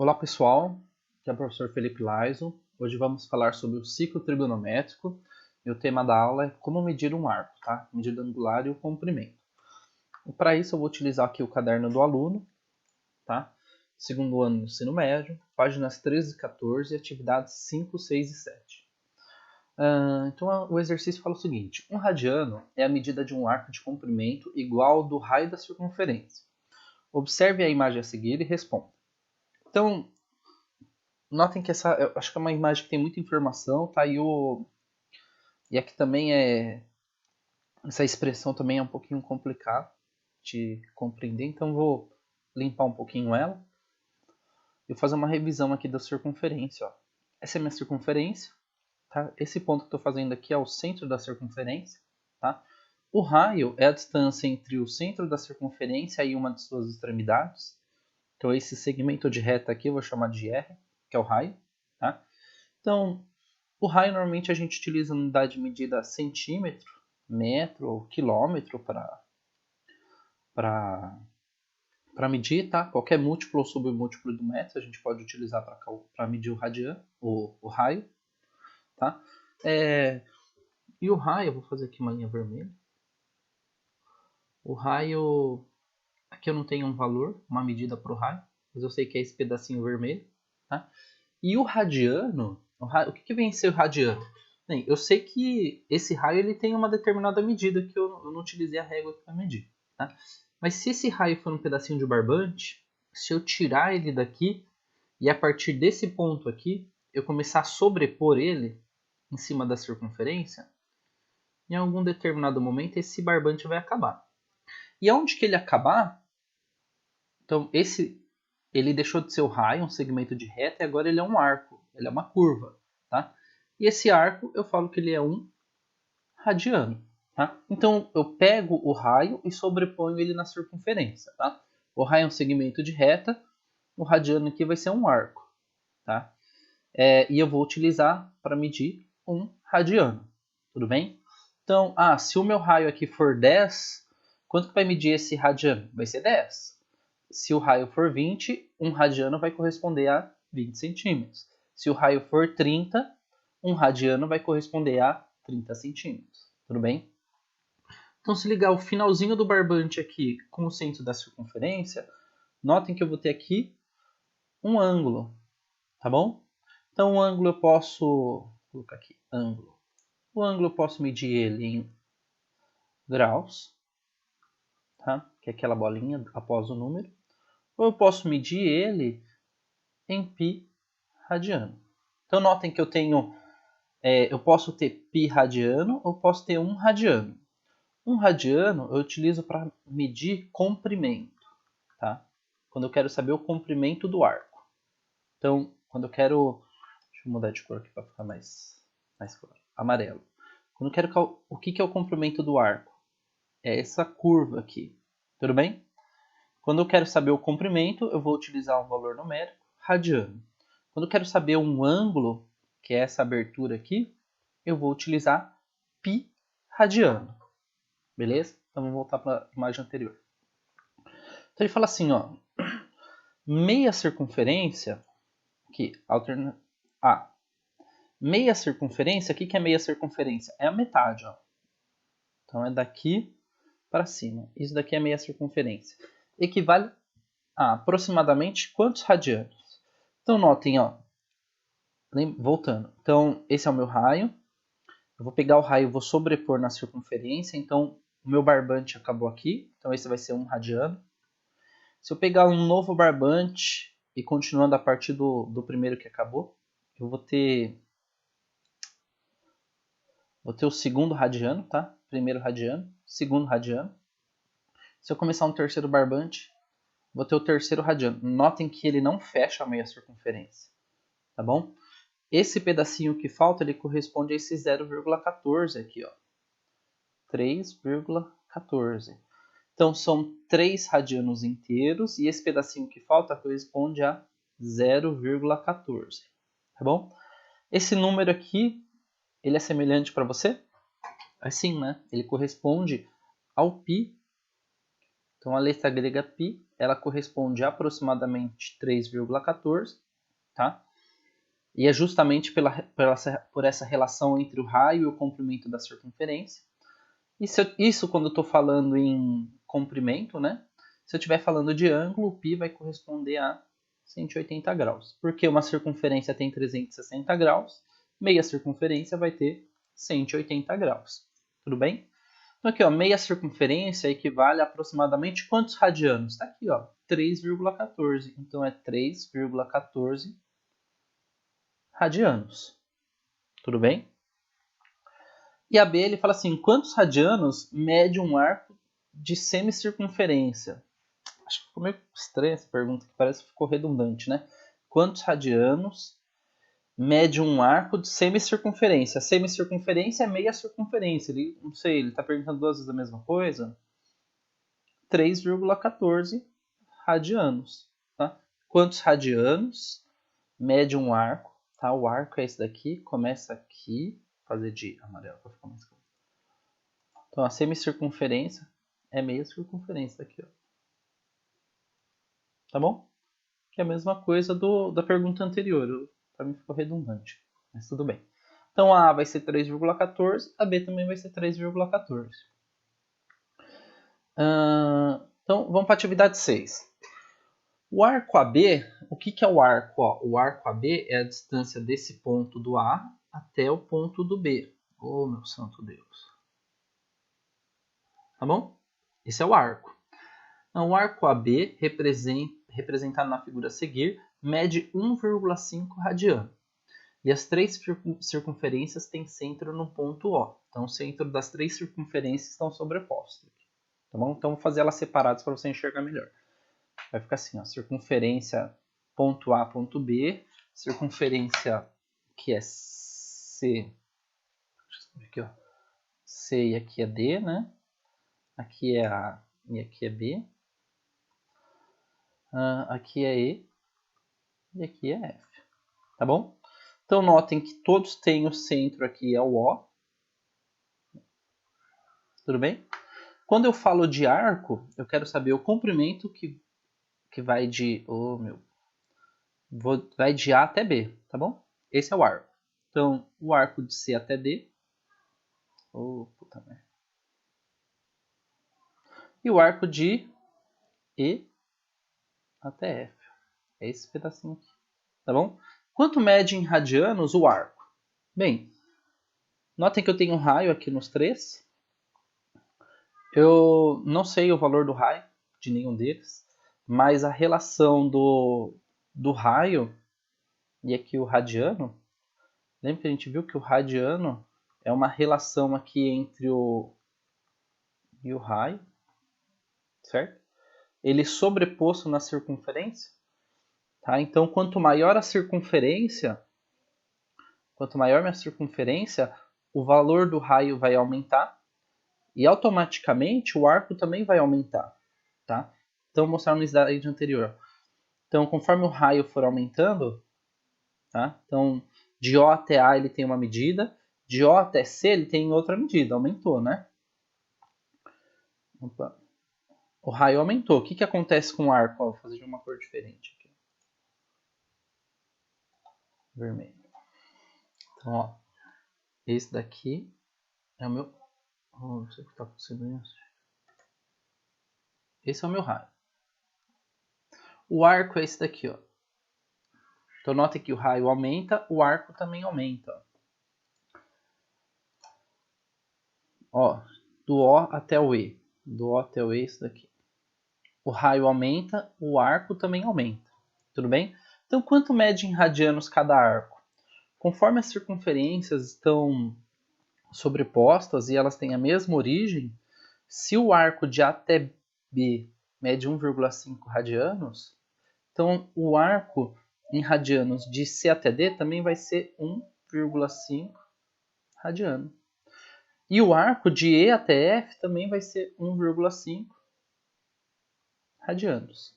Olá pessoal, aqui é o professor Felipe Laiso. Hoje vamos falar sobre o ciclo trigonométrico e o tema da aula é como medir um arco, tá? Medida angular e o comprimento. E para isso eu vou utilizar aqui o caderno do aluno, tá? Segundo ano do ensino médio, páginas 13 e 14, atividades 5, 6 e 7. Então o exercício fala o seguinte: um radiano é a medida de um arco de comprimento igual ao do raio da circunferência. Observe a imagem a seguir e responda. Então, notem que eu acho que é uma imagem que tem muita informação, tá? E aqui também essa expressão também é um pouquinho complicada de compreender, então vou limpar um pouquinho ela e fazer uma revisão aqui da circunferência, ó. Essa é a minha circunferência, tá? Esse ponto que estou fazendo aqui é o centro da circunferência, tá? O raio é a distância entre o centro da circunferência e uma de suas extremidades. Então esse segmento de reta aqui eu vou chamar de R, que é o raio, tá? Então, o raio normalmente a gente utiliza a unidade de medida centímetro, metro ou quilômetro para medir, tá? Qualquer múltiplo ou submúltiplo do metro a gente pode utilizar para medir o radiano, o raio, tá? E o raio, eu vou fazer aqui uma linha vermelha. O raio, aqui eu não tenho um valor, uma medida para o raio, mas eu sei que é esse pedacinho vermelho, tá? E o radiano, o que vem a ser o radiano? Bem, eu sei que esse raio ele tem uma determinada medida que eu não utilizei a régua para medir, tá? Mas se esse raio for um pedacinho de barbante, se eu tirar ele daqui e a partir desse ponto aqui eu começar a sobrepor ele em cima da circunferência, em algum determinado momento esse barbante vai acabar. E aonde que ele acabar? Então ele deixou de ser o raio, um segmento de reta, e agora ele é um arco, ele é uma curva, tá? E esse arco eu falo que ele é um radiano, tá? Então eu pego o raio e sobreponho ele na circunferência, tá? O raio é um segmento de reta, o radiano aqui vai ser um arco, tá? E eu vou utilizar para medir um radiano, tudo bem? Então, se o meu raio aqui for 10, quanto que vai medir esse radiano? Vai ser 10. Se o raio for 20, um radiano vai corresponder a 20 centímetros. Se o raio for 30, um radiano vai corresponder a 30 centímetros. Tudo bem? Então, se ligar o finalzinho do barbante aqui com o centro da circunferência, notem que eu vou ter aqui um ângulo, tá bom? Então, o ângulo eu posso... Vou colocar aqui, ângulo. O ângulo eu posso medir ele em graus, tá? Que é aquela bolinha após o número. Ou eu posso medir ele em π radiano. Então notem que eu posso ter π radiano ou posso ter 1 radiano. 1 radiano eu utilizo para medir comprimento, tá? Quando eu quero saber o comprimento do arco. Então, quando eu quero... Deixa eu mudar de cor aqui para ficar mais claro. Amarelo. Quando eu quero... O que é o comprimento do arco? É essa curva aqui. Tudo bem? Quando eu quero saber o comprimento, eu vou utilizar um valor numérico, radiano. Quando eu quero saber um ângulo, que é essa abertura aqui, eu vou utilizar π radiano. Beleza? Então vamos voltar para a imagem anterior. Então ele fala assim, ó, meia circunferência, aqui, meia circunferência, o que é meia circunferência? É a metade, ó. Então é daqui para cima. Isso daqui é meia circunferência. Equivale a aproximadamente quantos radianos? Então notem, ó, voltando. Então esse é o meu raio. Eu vou pegar o raio e vou sobrepor na circunferência. Então o meu barbante acabou aqui. Então esse vai ser 1 radiano. Se eu pegar um novo barbante e continuando a partir do primeiro que acabou, eu vou ter o segundo radiano, tá? Primeiro radiano, segundo radiano. Se eu começar um terceiro barbante, vou ter o terceiro radiano. Notem que ele não fecha a meia circunferência, tá bom? Esse pedacinho que falta, ele corresponde a esse 0,14 aqui, ó. 3,14. Então, são 3 radianos inteiros e esse pedacinho que falta corresponde a 0,14, tá bom? Esse número aqui, ele é semelhante para você? Assim, né? Ele corresponde ao π Então a letra grega π, ela corresponde a aproximadamente 3,14, tá? E é justamente por essa relação entre o raio e o comprimento da circunferência. Isso quando eu estou falando em comprimento, né? Se eu estiver falando de ângulo, o π vai corresponder a 180 graus. Porque uma circunferência tem 360 graus, meia circunferência vai ter 180 graus. Tudo bem? Então aqui, ó, meia circunferência equivale a aproximadamente quantos radianos? Está aqui, ó, 3,14. Então é 3,14 radianos. Tudo bem? E a B, ele fala assim, quantos radianos mede um arco de semicircunferência? Acho que ficou meio estranha essa pergunta, que parece que ficou redundante, né? Quantos radianos mede um arco de semicircunferência? Semicircunferência é meia circunferência. Ele, não sei, ele está perguntando duas vezes a mesma coisa? 3,14 radianos. Tá? Quantos radianos mede um arco? Tá? O arco é esse daqui, começa aqui, fazer de amarelo para ficar mais claro. Então a semicircunferência é meia circunferência daqui, ó. Tá bom? Que é a mesma coisa da pergunta anterior. Para mim ficou redundante, mas tudo bem. Então a A vai ser 3,14, a B também vai ser 3,14. Então vamos para a atividade 6. O arco AB, o que é o arco? Ó, o arco AB é a distância desse ponto do A até o ponto do B. Oh, meu santo Deus. Tá bom? Esse é o arco. Então, o arco AB, representado na figura a seguir, mede 1,5 radiano. E as três circunferências têm centro no ponto O. Então, o centro das três circunferências estão sobrepostos. Tá bom? Então, vou fazer elas separadas para você enxergar melhor. Vai ficar assim, ó, circunferência ponto A, ponto B, circunferência que é C, aqui, ó, C e aqui é D, né? Aqui é A e aqui é B. Aqui é E e aqui é F. Tá bom? Então, notem que todos têm o centro aqui, é o O. Tudo bem? Quando eu falo de arco, eu quero saber o comprimento que vai de... vai de A até B, tá bom? Esse é o arco. Então, o arco de C até D. Puta merda. E o arco de E até F. É esse pedacinho aqui, tá bom? Quanto mede em radianos o arco? Bem, notem que eu tenho um raio aqui nos três. Eu não sei o valor do raio de nenhum deles, mas a relação do raio e aqui o radiano, lembra que a gente viu que o radiano é uma relação aqui entre o e o raio, certo? Ele sobreposto na circunferência, tá? Então, quanto maior a circunferência, quanto maior minha circunferência, o valor do raio vai aumentar e automaticamente o arco também vai aumentar, tá? Então, vou mostrar no slide anterior. Então, conforme o raio for aumentando, tá? Então, de O até A ele tem uma medida, de O até C ele tem outra medida, aumentou, né? Opa. O raio aumentou. O que acontece com o arco? Vou fazer de uma cor diferente aqui. Vermelho. Então, ó, esse daqui é o meu... não sei o que está acontecendo isso. Esse é o meu raio. O arco é esse daqui, ó. Então, nota que o raio aumenta, o arco também aumenta. Ó, do O até o E. Do O até o E, isso daqui. O raio aumenta, o arco também aumenta. Tudo bem? Então, quanto mede em radianos cada arco? Conforme as circunferências estão sobrepostas e elas têm a mesma origem, se o arco de A até B mede 1,5 radianos, então o arco em radianos de C até D também vai ser 1,5 radiano. E o arco de E até F também vai ser 1,5 radianos.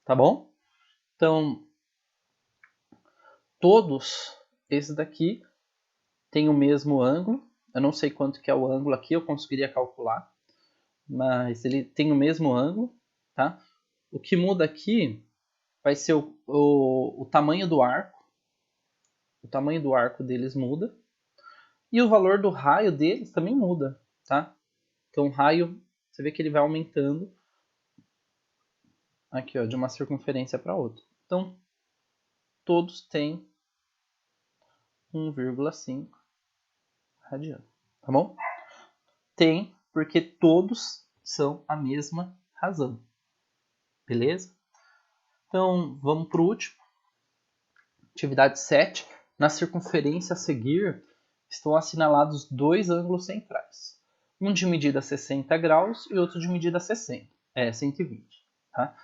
Tá bom? Então, todos esses daqui têm o mesmo ângulo. Eu não sei quanto que é o ângulo aqui, eu conseguiria calcular. mas ele tem o mesmo ângulo, tá? O que muda aqui vai ser o tamanho do arco. O tamanho do arco deles muda. E o valor do raio deles também muda, tá? Então o raio, você vê que ele vai aumentando aqui, ó, de uma circunferência para outra. Então, todos têm 1,5 radiano, tá bom? Tem, porque todos são a mesma razão, beleza? Então, vamos para o último. Atividade 7. Na circunferência a seguir, estão assinalados dois ângulos centrais. Um de medida 60 graus e outro de medida 120. Tá?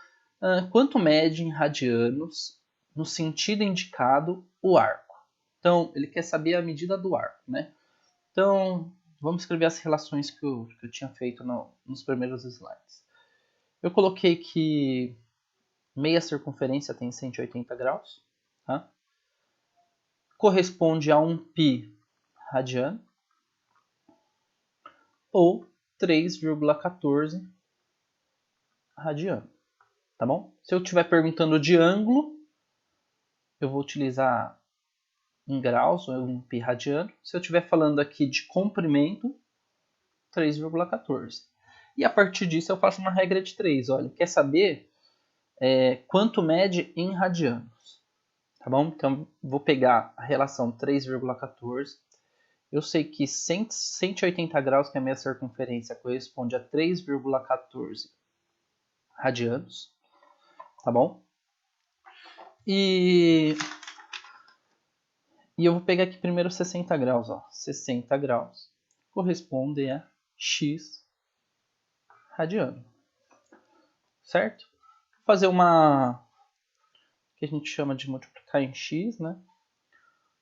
Quanto mede em radianos no sentido indicado o arco? Então, ele quer saber a medida do arco, né? Então, vamos escrever as relações que eu tinha feito nos primeiros slides. Eu coloquei que meia circunferência tem 180 graus, tá? Corresponde a 1 π radiano, ou 3,14 radiano, tá bom? Se eu estiver perguntando de ângulo, eu vou utilizar em graus, ou 1 π radiano. Se eu estiver falando aqui de comprimento, 3,14. E a partir disso eu faço uma regra de 3. Olha, quer saber quanto mede em radianos? Tá bom? Então, vou pegar a relação 3,14. Eu sei que 180 graus, que é a minha circunferência, corresponde a 3,14 radianos. Tá bom? E eu vou pegar aqui primeiro 60 graus. Ó. 60 graus corresponde a x radiano. Certo? Vou fazer uma que a gente chama de multiplicar em x, né?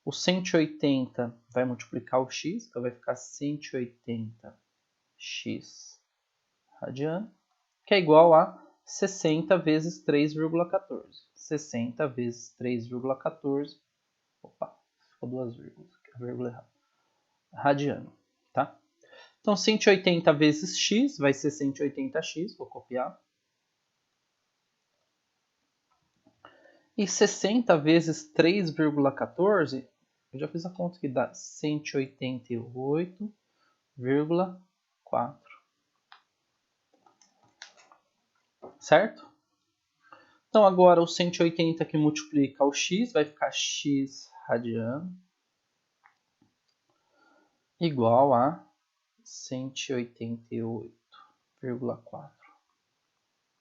O 180 vai multiplicar o x, então vai ficar 180x radiano, que é igual a 60 vezes 3,14. 60 vezes 3,14. Opa, ficou duas vírgulas, a vírgula errada. Radiano, tá? Então 180 vezes x vai ser 180x, vou copiar. E 60 vezes 3,14, eu já fiz a conta que dá 188,4. Certo? Então agora o 180 que multiplica o x vai ficar x radiano igual a 188,4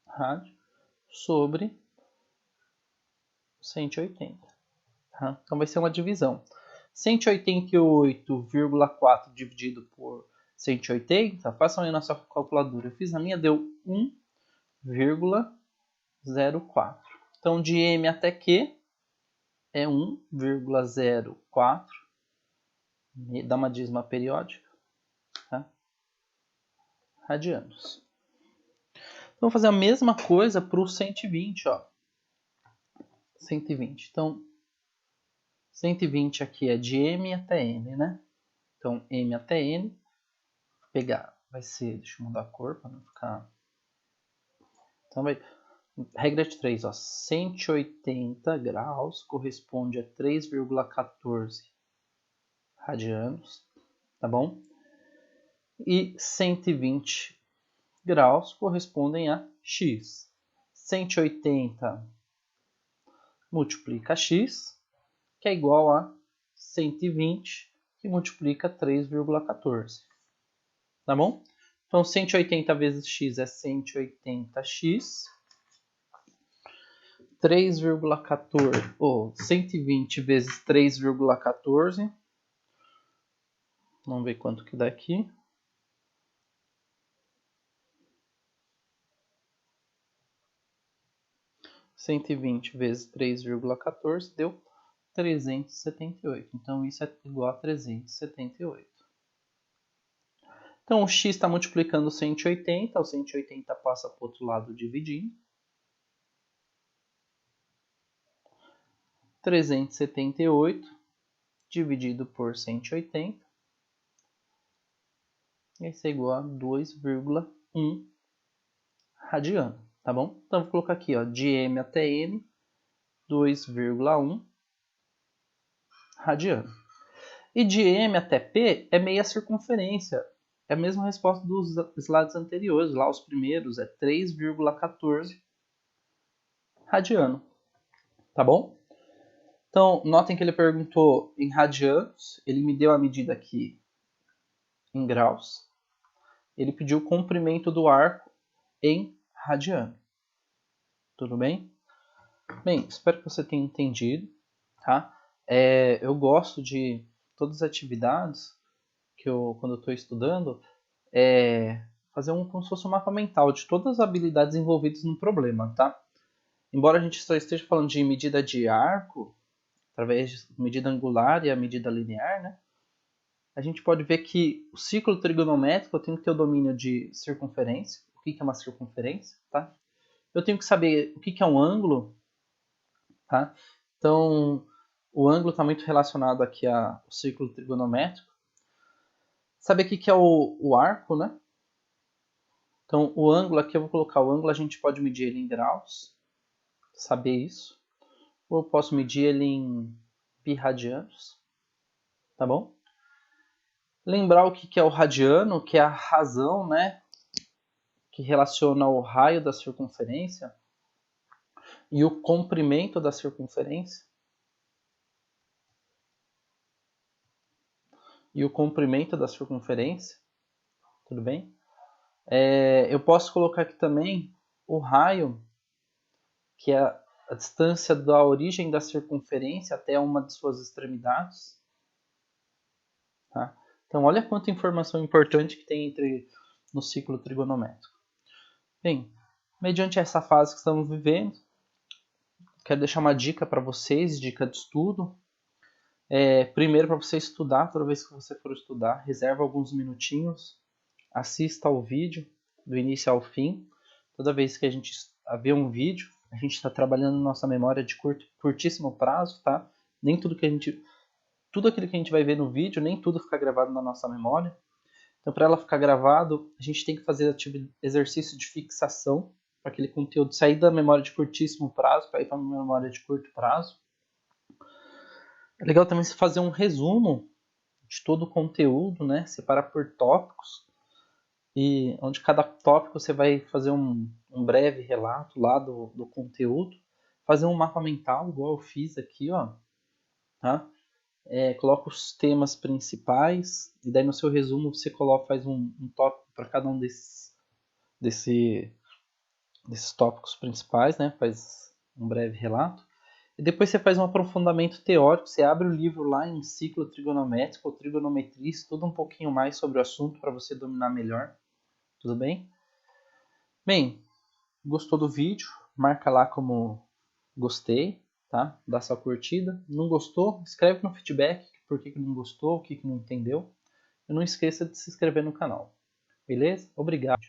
rádio sobre 180. Tá? Então vai ser uma divisão. 188,4 dividido por 180, façam aí na sua calculadora. Eu fiz a minha, deu 1,04. Então de m até q é 1,04, dá uma dízima periódica, tá? Radianos. Então, vou fazer a mesma coisa para o 120, ó. 120. Então, 120 aqui é de m até n, né? Então, m até n, vou pegar, vai ser, deixa eu mudar a cor para não ficar... Então, vai, regra de 3, ó, 180 graus corresponde a 3,14 radianos, tá bom? E 120 graus correspondem a x. 180 multiplica x, que é igual a 120, que multiplica 3,14. Tá bom? Então, 180 vezes x é 180x. 3,14, ou 120 vezes 3,14. Vamos ver quanto que dá aqui. 120 vezes 3,14 deu 378. Então, isso é igual a 378. Então, o x está multiplicando 180. O 180 passa para o outro lado dividindo. 378 dividido por 180. Isso é igual a 2,1. 1 radiano, tá bom? Então, vou colocar aqui, ó, de M até N, 2,1 radiano. E de M até P é meia circunferência. É a mesma resposta dos slides anteriores. Lá os primeiros é 3,14 radiano. Tá bom? Então, notem que ele perguntou em radianos. Ele me deu a medida aqui em graus. Ele pediu o comprimento do arco em radiano. Tudo bem? Bem, espero que você tenha entendido. Tá? Eu gosto de todas as atividades que quando eu estou estudando, fazer como se fosse um mapa mental de todas as habilidades envolvidas no problema, tá? Embora a gente só esteja falando de medida de arco, através de medida angular e a medida linear, né? A gente pode ver que o ciclo trigonométrico eu tenho que ter o domínio de circunferência. O que é uma circunferência, tá? Eu tenho que saber o que é um ângulo, tá? Então, o ângulo está muito relacionado aqui ao ciclo trigonométrico. Saber o que é o arco, né? Então, o ângulo aqui, eu vou colocar o ângulo, a gente pode medir ele em graus, saber isso. Ou eu posso medir ele em pi radianos, tá bom? Lembrar o que é o radiano, que é a razão, né? Que relaciona o raio da circunferência e o comprimento da circunferência. E o comprimento da circunferência, tudo bem? Eu posso colocar aqui também o raio, que é a distância da origem da circunferência até uma de suas extremidades. Tá? Então, olha quanta informação importante que tem no ciclo trigonométrico. Bem, mediante essa fase que estamos vivendo, quero deixar uma dica para vocês, dica de estudo. Primeiro, para você estudar, toda vez que você for estudar, reserva alguns minutinhos, assista ao vídeo do início ao fim. Toda vez que a gente vê um vídeo, a gente está trabalhando nossa memória de curtíssimo prazo, tá? Nem tudo aquilo que a gente vai ver no vídeo, nem tudo fica gravado na nossa memória. Então, para ela ficar gravado, a gente tem que fazer exercício de fixação para aquele conteúdo sair da memória de curtíssimo prazo para ir para a memória de curto prazo. É legal também você fazer um resumo de todo o conteúdo, né? Separar por tópicos, e onde cada tópico você vai fazer um breve relato lá do conteúdo, fazer um mapa mental, igual eu fiz aqui, ó, tá? Coloca os temas principais, e daí no seu resumo você faz um tópico para cada um desses tópicos principais, né? Faz um breve relato. E depois você faz um aprofundamento teórico, você abre o livro lá em ciclo trigonométrico ou trigonometria, estuda um pouquinho mais sobre o assunto para você dominar melhor. Tudo bem? Bem, gostou do vídeo? Marca lá como gostei, tá? Dá sua curtida. Não gostou? Escreve no feedback por que não gostou, o que não entendeu. E não esqueça de se inscrever no canal. Beleza? Obrigado.